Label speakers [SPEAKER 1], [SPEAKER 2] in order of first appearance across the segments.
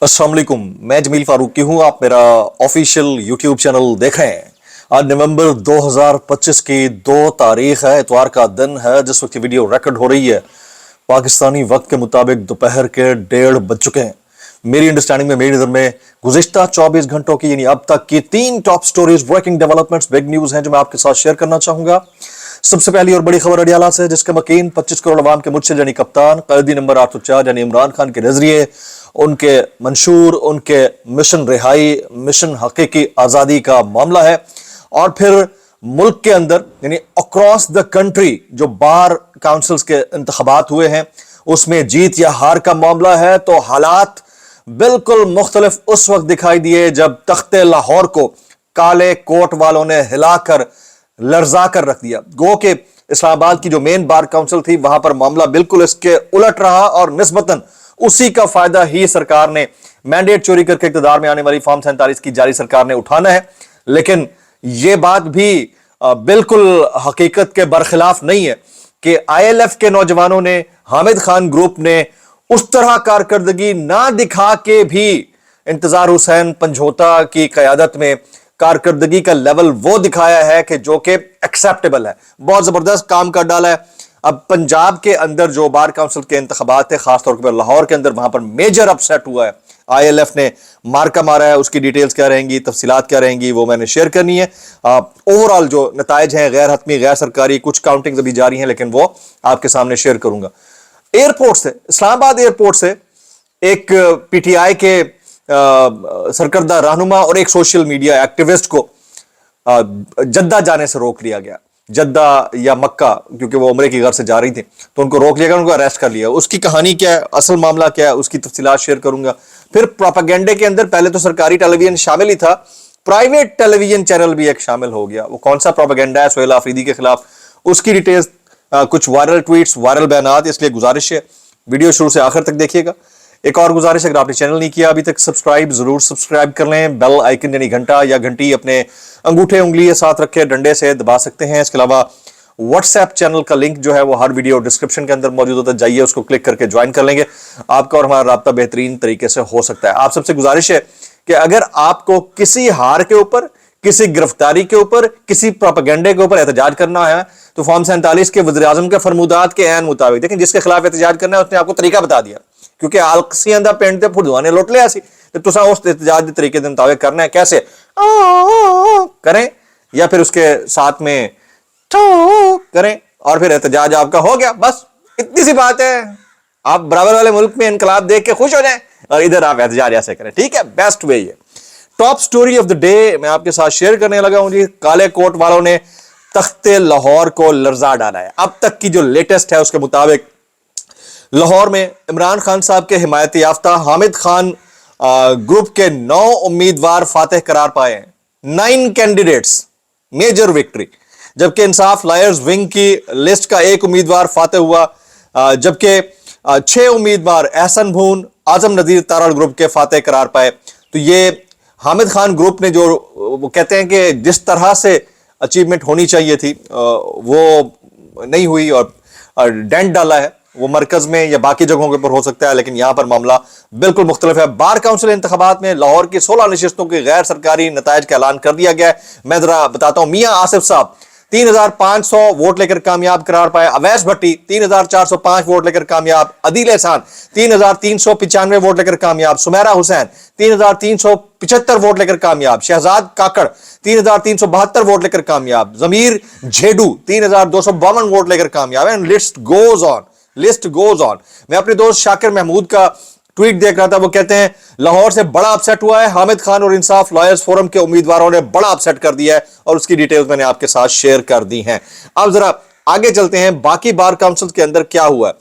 [SPEAKER 1] अस्सलाम वालेकुम, मैं जमील फारूकी हूं। आप मेरा ऑफिशियल यूट्यूब चैनल देख रहे हैं। आज नवंबर 2025 की 2 तारीख है, इतवार का दिन है। जिस वक्त वीडियो रिकॉर्ड हो रही है पाकिस्तानी वक्त के मुताबिक दोपहर के 1:30 बज चुके हैं। मेरी अंडरस्टैंडिंग में, मेरी नजर में गुज़िश्ता 24 घंटों की यानी अब तक की 3 top stories, breaking developments, big news हैं जो मैं आपके साथ शेयर करना चाहूंगा। सबसे पहली और बड़ी खबर अडियाला से, जिसके मकीन 25 करोड़ अवाम के मुर्शिद यानी कप्तान कैदी नंबर 804 यानी इमरान खान के नजरिए, उनके मंशूर, उनके मिशन रिहाई, मिशन हकीकी आजादी का मामला है। और फिर मुल्क के अंदर यानी अक्रॉस द कंट्री जो बार काउंसिल्स के इंतखाबात हुए हैं उसमें जीत या हार का मामला है। तो हालात बिल्कुल मुख्तलिफ उस वक्त दिखाई दिए जब तख्ते लाहौर को काले कोट वालों ने हिलाकर लर्जा कर रख दिया। गो के इस्लामाबाद की जो मेन बार काउंसिल थी वहां पर मामला बिल्कुल इसके उलट रहा और निस्बतन उसी का फायदा ही सरकार ने मैंडेट चोरी करके इक़्तिदार में आने वाली फॉर्म 47 की जारी सरकार ने उठाना है। लेकिन यह बात भी बिल्कुल हकीकत के बरखिलाफ नहीं है कि ILF के नौजवानों ने, हामिद खान ग्रुप ने उस तरह कारकर्दगी ना दिखा के भी इंतजार हुसैन पंजोता की क़यादत में कारकर्दगी का लेवल वो दिखाया है कि जो कि एक्सेप्टेबल है। बहुत जबरदस्त काम कर डाला है। अब पंजाब के अंदर जो बार काउंसिल के इंतखाबात थे, खासतौर पर लाहौर के अंदर, वहां पर मेजर अपसेट हुआ है। ILF ने मार्का मारा है। उसकी डिटेल्स क्या रहेंगी, तफसीलात क्या रहेंगी, वो मैंने शेयर करनी है। ओवरऑल जो नताइज हैं, गैर हतमी, गैर सरकारी, कुछ काउंटिंग अभी जारी हैं, लेकिन वो आपके सामने शेयर करूंगा। एयरपोर्ट से, इस्लामाबाद एयरपोर्ट से एक PTI के सरकर्दा रहनुमा और एक सोशल मीडिया एक्टिविस्ट को जद्दा जाने से रोक लिया गया। जद्दा या मक्का, क्योंकि वो उम्रे की घर से जा रही थी, तो उनको रोक लिया गया, उनको अरेस्ट कर लिया। उसकी कहानी क्या है, असल मामला क्या है, उसकी तफसीलात शेयर करूंगा। फिर प्रोपेगेंडे के अंदर पहले तो सरकारी टेलीविजन शामिल ही था, प्राइवेट टेलीविजन चैनल भी एक शामिल हो गया। वो कौन सा प्रोपेगेंडा है सुहेल आफरीदी के खिलाफ, उसकी डिटेल्स, कुछ वायरल ट्वीट्स, वायरल बयानात, इसलिए गुजारिश है वीडियो शुरू से आखिर तक देखिएगा। एक और गुजारिश, अगर आपने चैनल नहीं किया अभी तक सब्सक्राइब, जरूर सब्सक्राइब कर लें। बेल आइकन यानी घंटा या घंटी अपने अंगूठे उंगली के साथ रखे डंडे से दबा सकते हैं। इसके अलावा व्हाट्सएप चैनल का लिंक जो है वो हर वीडियो डिस्क्रिप्शन के अंदर मौजूद होता है, जाइए उसको क्लिक करके ज्वाइन कर लेंगे। आपका और हमारा राब्ता बेहतरीन तरीके से हो सकता है। आप सबसे गुजारिश है कि अगर आपको किसी हार के ऊपर, किसी गिरफ्तारी के ऊपर, किसी प्रोपेगेंडे के ऊपर एहतजाज करना है तो फॉर्म 47 के वज़ीर आज़म के फरमूदात के ऐन मुताबिक, लेकिन जिसके खिलाफ एहतजाज करना है उसने आपको तरीका बता दिया, क्योंकि आलकसियां दा पेंट ते फुड़वाने लुट लिया सी, तो तुसा उस एहतजाज के तरीके के मुताबिक करना है। कैसे करें, या फिर उसके साथ में करें और फिर एहतजाज आपका हो गया। बस इतनी सी बात है। आप बराबर वाले मुल्क में इनकलाब देख के खुश हो जाएं और इधर आप एहतजाज ऐसे करें, ठीक है। बेस्ट वे ये। Top story of the day मैं आपके साथ शेयर करने लगा हूं जी। काले कोट वालों ने तख्ते लाहौर को लर्जा डाला है। अब तक की जो लेटेस्ट है उसके मुताबिक लाहौर में इमरान खान साहब के हिमायत याफ्ता हामिद खान ग्रुप के 9 उम्मीदवार फातेह करार पाए हैं। 9 कैंडिडेट्स, मेजर विक्ट्री। जबकि इंसाफ लायर्स विंग की लिस्ट का 1 उम्मीदवार फातेह हुआ, जबकि 6 उम्मीदवार एहसन भून, आजम नदीर तारड़ ग्रुप के फातेह करार पाए। तो ये हामिद खान ग्रुप ने जो वो कहते हैं कि जिस तरह से अचीवमेंट होनी चाहिए थी वो नहीं हुई और डेंट डाला है। वो मरकज में या बाकी जगहों के ऊपर हो सकता है, लेकिन यहां पर मामला बिल्कुल मुख्तलिफ है। बार काउंसिल इंतखाबात में लाहौर की 16 नशिस्तों के गैर सरकारी नताइज का ऐलान कर दिया गया है। मैं जरा बताता हूं। मियां आसिफ साहब 3500 वोट लेकर कामयाब करार पाए। अवैस भट्टी 3405 वोट लेकर कामयाब। अदील एहसान 3395 वोट लेकर कामयाब। सुमेरा हुसैन 3375 वोट लेकर कामयाब। शहजाद काकड़ 3372 वोट लेकर कामयाब। जमीर झेडू 3252 वोट लेकर कामयाब। And list goes on, list goes on. मैं अपने दोस्त शाकिर महमूद का ट्वीट देख रहा था, वो कहते हैं लाहौर से बड़ा अपसेट हुआ है। हामिद खान और इंसाफ लॉयर्स फोरम के उम्मीदवारों ने बड़ा अपसेट कर दिया है और उसकी डिटेल्स मैंने आपके साथ शेयर कर दी हैं। अब जरा आगे चलते हैं, बाकी बार काउंसिल के अंदर क्या हुआ है।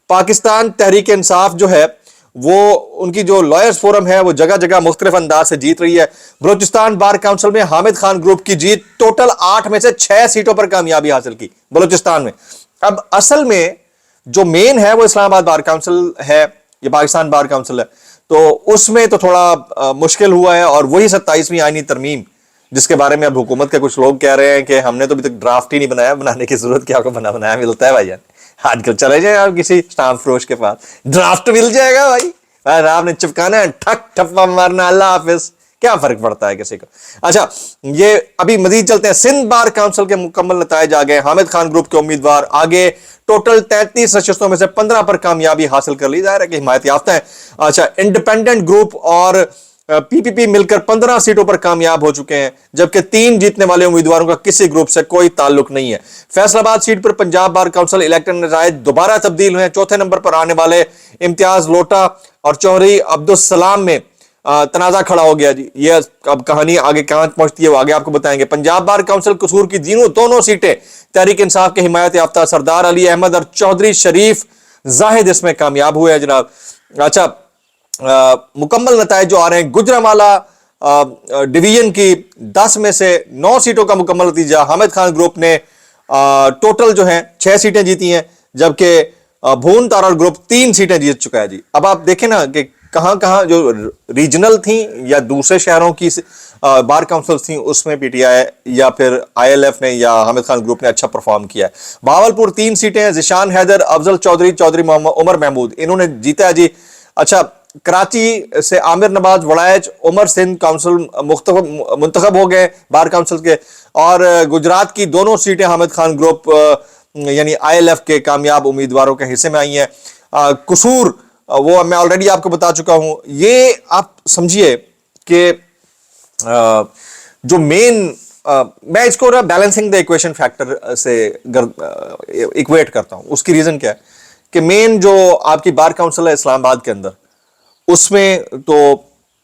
[SPEAKER 1] पाकिस्तान तहरीक इंसाफ जो है वो, उनकी जो लॉयर्स फोरम है वो जगह जगह मुख्तलिफ अंदाज से जीत रही है। बलोचिस्तान बार काउंसिल में हामिद खान ग्रुप की जीत, टोटल 8 में से 6 सीटों पर कामयाबी हासिल की बलोचिस्तान में। अब असल में जो मेन है वो इस्लामाबाद बार काउंसिल है, ये पाकिस्तान बार काउंसिल है, तो उसमें तो थोड़ा मुश्किल हुआ है। और वही 27वीं आईनी तरमीम जिसके बारे में अब हुकूमत के कुछ लोग कह रहे हैं कि हमने तो अभी तक ड्राफ्ट ही नहीं बनाया, बनाने की जरूरत क्या, आपको बनाया मिलता है भाई। आजकल चले जाए आप किसी स्टाम्प फरोश के पास, ड्राफ्ट मिल जाएगा भाई, آپ نے چپکانا ہے, ٹھک ٹھپا مارنا, اللہ حافظ, کیا فرق پڑتا ہے کسی کو. اچھا یہ ابھی مزید چلتے ہیں. سندھ بار کونسل کے مکمل نتائج آ گئے. حامد خان گروپ کے امیدوار آگے, ٹوٹل 33 نشستوں میں سے 15 پر کامیابی حاصل کر لی. ظاہر ہے کہ حمایت یافتہ ہے. اچھا انڈیپینڈنٹ گروپ اور پی پی پی مل کر 15 سیٹوں پر کامیاب ہو چکے ہیں, جبکہ 3 جیتنے والے امیدواروں کا کسی گروپ سے کوئی تعلق نہیں ہے. فیصل آباد سیٹ پر پنجاب بار کونسل الیکٹڈ نتائج دوبارہ تبدیل ہوئے. چوتھے نمبر پر آنے والے امتیاز لوٹا اور چوہدری عبدالسلام میں تنازع کھڑا ہو گیا جی. یہ اب کہانی آگے کہاں پہنچتی ہے وہ آگے آپ کو بتائیں گے. پنجاب بار کونسل قصور کی دونوں سیٹیں تحریک انصاف کے حمایت یافتہ سردار علی احمد اور چوہدری شریف زاہد اس میں کامیاب ہوئے ہیں جناب. اچھا مکمل نتائج جو آ رہے ہیں, گجرانوالہ ڈویژن کی 10 میں سے 9 سیٹوں کا مکمل نتیجہ. حامد خان گروپ نے ٹوٹل جو ہیں 6 سیٹیں جیتی ہیں, جبکہ بھون تارڑ گروپ 3 سیٹیں جیت چکا ہے جی. اب آپ دیکھیں نا کہ کہاں کہاں جو ریجنل تھیں یا دوسرے شہروں کی بار کونسل تھیں, اس میں پی ٹی آئی یا پھر آئی ایل ایف نے یا حامد خان گروپ نے اچھا پرفارم کیا ہے. بہاولپور 3 سیٹیں ہیں. ذیشان حیدر, افضل چودھری, چودھری عمر محمود انہوں نے جیتا ہے جی. اچھا کراچی سے عامر نواز وڑائچ عمر سندھ کونسل منتخب ہو گئے بار کونسل کے. اور گجرات کی دونوں سیٹیں حامد خان گروپ یعنی آئی ایل ایف کے کامیاب امیدواروں کے حصے میں آئی ہیں. قصور وہ میں آلریڈی آپ کو بتا چکا ہوں. یہ آپ سمجھیے کہ جو مین میں اس کو بیلنسنگ دا ایکویشن فیکٹر سے ایکویٹ کرتا ہوں. اس کی ریزن کیا ہے کہ مین جو آپ کی بار کونسل ہے اسلام آباد کے اندر, اس میں تو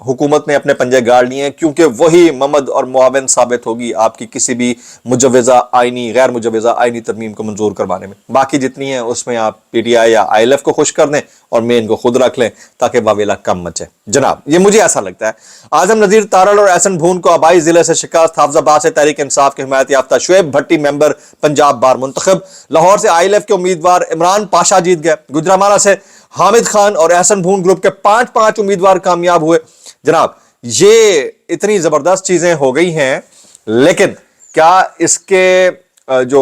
[SPEAKER 1] حکومت نے اپنے پنجے گاڑ لیے ہیں, کیونکہ وہی ممد اور معاون ثابت ہوگی آپ کی کسی بھی مجوزہ آئینی غیر مجوزہ آئینی ترمیم کو منظور کروانے میں. باقی جتنی ہیں اس میں آپ پی ٹی آئی یا آئی ایل ایف کو خوش کر دیں اور مین کو خود رکھ لیں تاکہ واویلا کم مچے. جناب یہ مجھے ایسا لگتا ہے. اعظم نذیر تارڑ اور احسن بھون کو آبائی ضلع سے شکست. حافظ آباد سے تحریک انصاف کے حمایت یافتہ شعیب بھٹی ممبر پنجاب بار منتخب. لاہور سے آئی ایل ایف کے امیدوار عمران پاشا جیت گئے. گوجرانوالہ سے حامد خان اور احسن بھون گروپ کے 5 امیدوار کامیاب ہوئے. جناب یہ اتنی زبردست چیزیں ہو گئی ہیں, لیکن کیا اس کے جو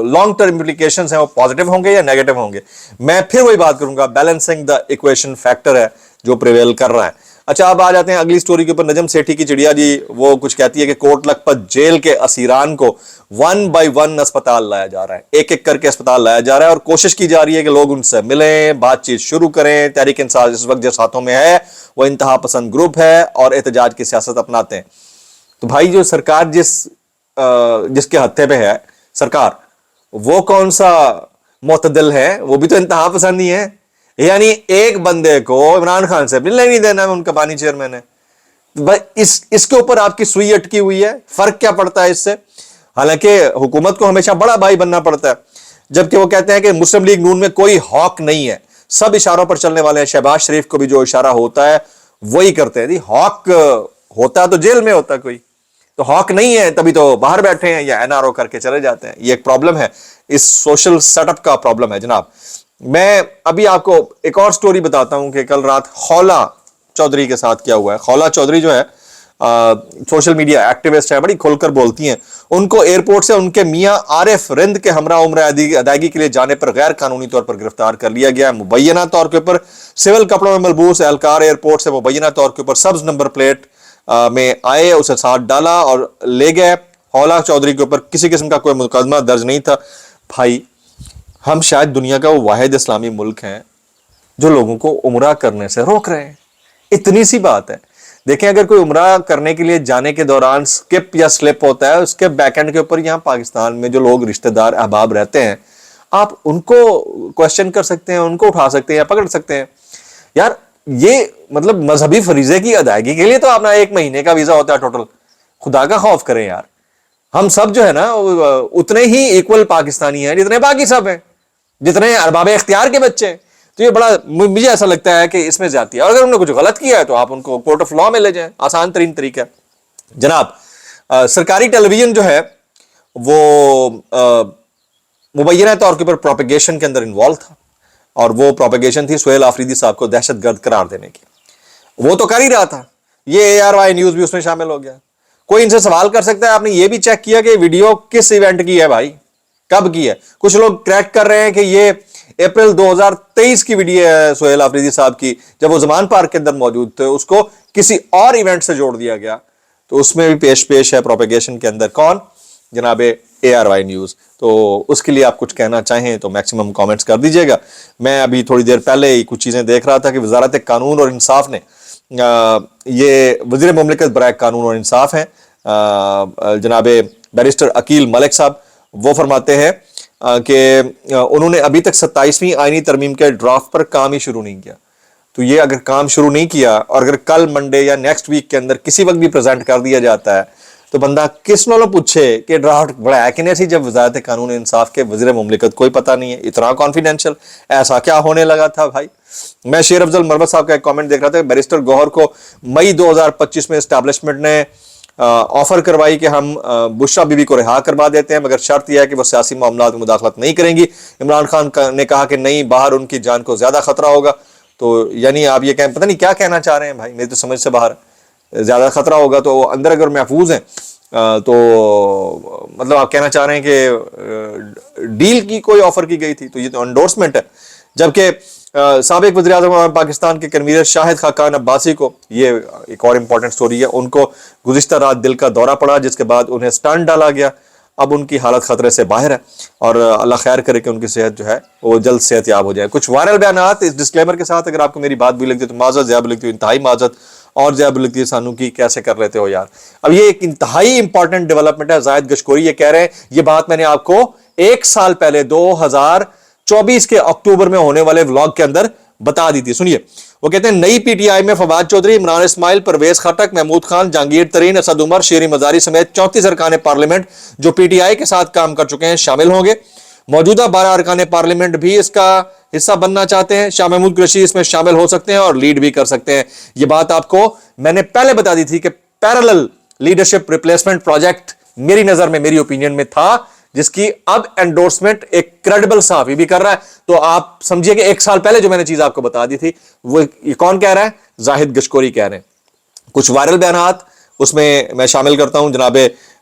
[SPEAKER 1] لانگ ٹرم امپلیکیشنز ہیں وہ پازیٹیو ہوں گے یا نیگیٹو ہوں گے؟ میں پھر وہی بات کروں گا, بیلنسنگ دا ایکویشن فیکٹر ہے جو پریویل کر رہا ہے. اچھا اب آ جاتے ہیں اگلی سٹوری کے اوپر. نجم سیٹھی کی چڑیا جی وہ کچھ کہتی ہے کہ کوٹ لکھپت جیل کے اسیران کو 1 by 1 اسپتال لایا جا رہا ہے, ایک ایک کر کے اسپتال لایا جا رہا ہے, اور کوشش کی جا رہی ہے کہ لوگ ان سے ملیں, بات چیت شروع کریں. تحریک انصاف اس وقت جس ہاتھوں میں ہے وہ انتہا پسند گروپ ہے اور احتجاج کی سیاست اپناتے ہیں. تو بھائی جو سرکار جس کے ہتھے پہ ہے سرکار, وہ کون سا معتدل ہے؟ وہ بھی تو انتہا پسند ہی ہے. یعنی ایک بندے کو عمران خان سے ملنے نہیں دینا, ان کا بانی چیئرمین ہے. اس کے اوپر آپ کی سوئی اٹکی ہوئی ہے. فرق کیا پڑتا ہے اس سے؟ حالانکہ حکومت کو ہمیشہ بڑا بھائی بننا پڑتا ہے, جبکہ وہ کہتے ہیں کہ مسلم لیگ نون میں کوئی ہاک نہیں ہے, سب اشاروں پر چلنے والے ہیں. شہباز شریف کو بھی جو اشارہ ہوتا ہے وہی کرتے ہیں. ہاک ہوتا ہے تو جیل میں ہوتا ہے کوئی, تو ہاک نہیں ہے تبھی تو باہر بیٹھے ہیں یا این آر او کر کے چلے جاتے ہیں. یہ ایک پرابلم ہے, اس سوشل سیٹ اپ کا پرابلم ہے جناب. میں ابھی آپ کو ایک اور سٹوری بتاتا ہوں کہ کل رات خولا چودھری کے ساتھ کیا ہوا ہے. خولا چودھری جو ہے سوشل میڈیا ایکٹیوسٹ ہے, بڑی کھل کر بولتی ہیں. ان کو ایئرپورٹ سے ان کے میاں عارف رند کے ہمراہ عمرہ ادائیگی کے لیے جانے پر غیر قانونی طور پر گرفتار کر لیا گیا. مبینہ طور کے اوپر سول کپڑوں میں ملبوس اہلکار ایئرپورٹ سے مبینہ طور کے اوپر سبز نمبر پلیٹ میں آئے, اسے ساتھ ڈالا اور لے گئے. خولا چودھری کے اوپر کسی قسم کا کوئی مقدمہ درج نہیں تھا. بھائی ہم شاید دنیا کا وہ واحد اسلامی ملک ہیں جو لوگوں کو عمرہ کرنے سے روک رہے ہیں. اتنی سی بات ہے. دیکھیں اگر کوئی عمرہ کرنے کے لیے جانے کے دوران سکپ یا سلپ ہوتا ہے, اس کے بیک اینڈ کے اوپر یہاں پاکستان میں جو لوگ رشتہ دار احباب رہتے ہیں, آپ ان کو کوشچن کر سکتے ہیں, ان کو اٹھا سکتے ہیں یا پکڑ سکتے ہیں. یار یہ مطلب مذہبی فریضے کی ادائیگی کے لیے تو اپنا 1 مہینے کا ویزا ہوتا ہے ٹوٹل. خدا کا خوف کریں یار. ہم سب جو ہے نا اتنے ہی ایکول پاکستانی ہیں جتنے باقی سب ہیں, جتنے ارباب اختیار کے بچے ہیں. تو یہ بڑا مجھے ایسا لگتا ہے کہ اس میں زیادتی ہے, اور اگر انہوں نے کچھ غلط کیا ہے تو آپ ان کو کورٹ آف لا میں لے جائیں, آسان ترین طریقہ ہے. جناب سرکاری ٹیلی ویژن جو ہے وہ مبینہ طور کے اوپر پروپیگیشن کے اندر انوالو تھا, اور وہ پروپیگیشن تھی سہیل آفریدی صاحب کو دہشت گرد قرار دینے کی. وہ تو کر ہی رہا تھا, یہ ARY نیوز بھی اس میں شامل ہو گیا. کوئی ان سے سوال کر سکتا ہے آپ نے یہ بھی چیک کیا کہ ویڈیو کس ایونٹ کی ہے بھائی, کب کی ہے؟ کچھ لوگ کریکٹ کر رہے ہیں کہ یہ अप्रैल 2023 की वीडियो है सोहेल आफरीदी साहब की, जब वो जमान पार्क के अंदर मौजूद थे, उसको किसी और इवेंट से जोड़ दिया गया, तो उसमें भी पेश है प्रोपेगेशन के अंदर कौन, जनाब ARY न्यूज़। तो उसके लिए आप कुछ कहना चाहें तो मैक्सिमम कमेंट्स कर दीजिएगा। मैं अभी थोड़ी देर पहले ही कुछ चीज़ें देख रहा था कि वजारत कानून और इंसाफ ने ये वज़ीर मुमलिकत बराए कानून और इंसाफ हैं जनाब बैरिस्टर अकील मलिक साहब, वो फरमाते हैं कि उन्होंने अभी तक 27वीं आईनी तरमीम के ड्राफ्ट पर काम ही शुरू नहीं किया। तो ये अगर काम शुरू नहीं किया और अगर कल मंडे या नेक्स्ट वीक के अंदर किसी वक्त भी प्रेजेंट कर दिया जाता है, तो बंदा किस नालों पूछे कि ड्राफ्ट बढ़ाया कि नहीं सी, जब वजारत कानून इंसाफ के वज़ीर मुमलिकत कोई पता नहीं है, इतना कॉन्फिडेंशियल ऐसा क्या होने लगा था भाई। मैं शेर अफजल मरवत साहब का एक कमेंट देख रहा था, बैरिस्टर गौहर को मई 2025 में एस्टैब्लिशमेंट ने ऑफर करवाई कि हम बुशरा बीबी को रिहा करवा देते हैं, मगर शर्त यह है कि वो सियासी मामलात में मुदाखलत नहीं करेंगी। इमरान खान ने कहा कि नहीं, बाहर उनकी जान को ज्यादा खतरा होगा। तो यानी आप ये कहें, पता नहीं क्या कहना चाह रहे हैं भाई, मेरी तो समझ से बाहर। ज्यादा खतरा होगा तो अंदर अगर महफूज हैं तो मतलब आप कहना चाह रहे हैं कि डील की कोई ऑफर की गई थी, तो ये तो एंडोर्समेंट है। जबकि साबिक वज़ीर आज़म पाकिस्तान के कन्वीनर शाहिद खाकान अब्बासी को, ये एक और इम्पॉर्टेंट स्टोरी है, उनको गुज़िश्ता रात दिल का दौरा पड़ा, जिसके बाद उन्हें स्टंट डाला गया। अब उनकी हालत खतरे से बाहर है और अल्लाह खैर करे कि उनकी सेहत जो है वो जल्द सेहतयाब हो जाए। कुछ वायरल बयानात इस डिस्क्लेमर के साथ, अगर आपको मेरी बात भी लगती है तो माजत, ज़्यादा लगती है इंतहाई माजत, और ज़्यादा लगती है सानू की कैसे कर लेते हो यार। अब ये एक इंतहाई इंपॉर्टेंट डेवलपमेंट है। जाहिद गशकोरी ये कह रहे हैं, ये बात मैंने आपको 1 साल पहले 2024 के अक्टूबर में होने वाले व्लॉग के अंदर बता दी थी। सुनिए, वो कहते हैं नई PTI में फवाद चौधरी, इमरान इस्माइल, परवेज खटक, महमूद खान, जहांगीर तरीन, असद उमर, शेरी मजारी समेत 34 अरकान पार्लियामेंट जो PTI के साथ काम कर चुके हैं शामिल होंगे। मौजूदा 12 अरकान पार्लियामेंट भी इसका हिस्सा बनना चाहते हैं। शाह महमूद कुरैशी इसमें शामिल हो सकते हैं और लीड भी कर सकते हैं। ये बात आपको मैंने पहले बता दी थी कि पैरेलल लीडरशिप रिप्लेसमेंट प्रोजेक्ट मेरी नजर में, मेरी ओपिनियन में था, जिसकी अब एंडोर्समेंट एक क्रेडिबल सहाफी भी कर रहा है। तो आप समझिए कि 1 साल पहले जो मैंने चीज आपको बता दी थी, वो ये कौन कह रहा है? जाहिद गशकोरी कह रहे हैं। कुछ वायरल बयानात उसमें मैं शामिल करता हूं। जनाब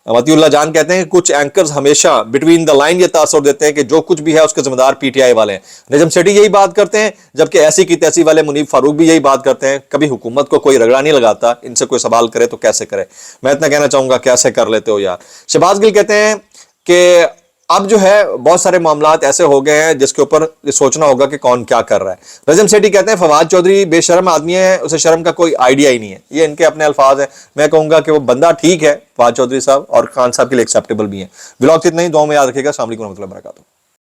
[SPEAKER 1] मतीउल्लाह जान कहते हैं कुछ एंकर्स हमेशा बिटवीन द लाइन ये तासुर देते हैं कि जो कुछ भी है उसके जिम्मेदार PTI वाले हैं। निजम सेठी यही बात करते हैं, जबकि ऐसी की तैसी वाले मुनीब फारूक भी यही बात करते हैं। कभी हुकूमत को कोई रगड़ा नहीं लगाता, इनसे कोई सवाल करे तो कैसे करे। मैं इतना कहना चाहूंगा, कैसे कर लेते हो यार। शहबाज गिल कहते हैं कि अब जो है बहुत सारे मामलात ऐसे हो गए हैं जिसके ऊपर सोचना होगा कि कौन क्या कर रहा है। रजम सेठी कहते हैं फवाद चौधरी बेशर्म आदमी है, उसे शर्म का कोई आइडिया ही नहीं है। ये इनके अपने अल्फाज हैं। मैं कहूंगा कि वो बंदा ठीक है फवाद चौधरी साहब, और खान साहब के लिए एक्सेप्टेबल भी है। व्लॉग इतना ही, दुआ में याद रखिएगा। अस्सलाम वालेकुम रहमतुल्लाहि व बरकातहू।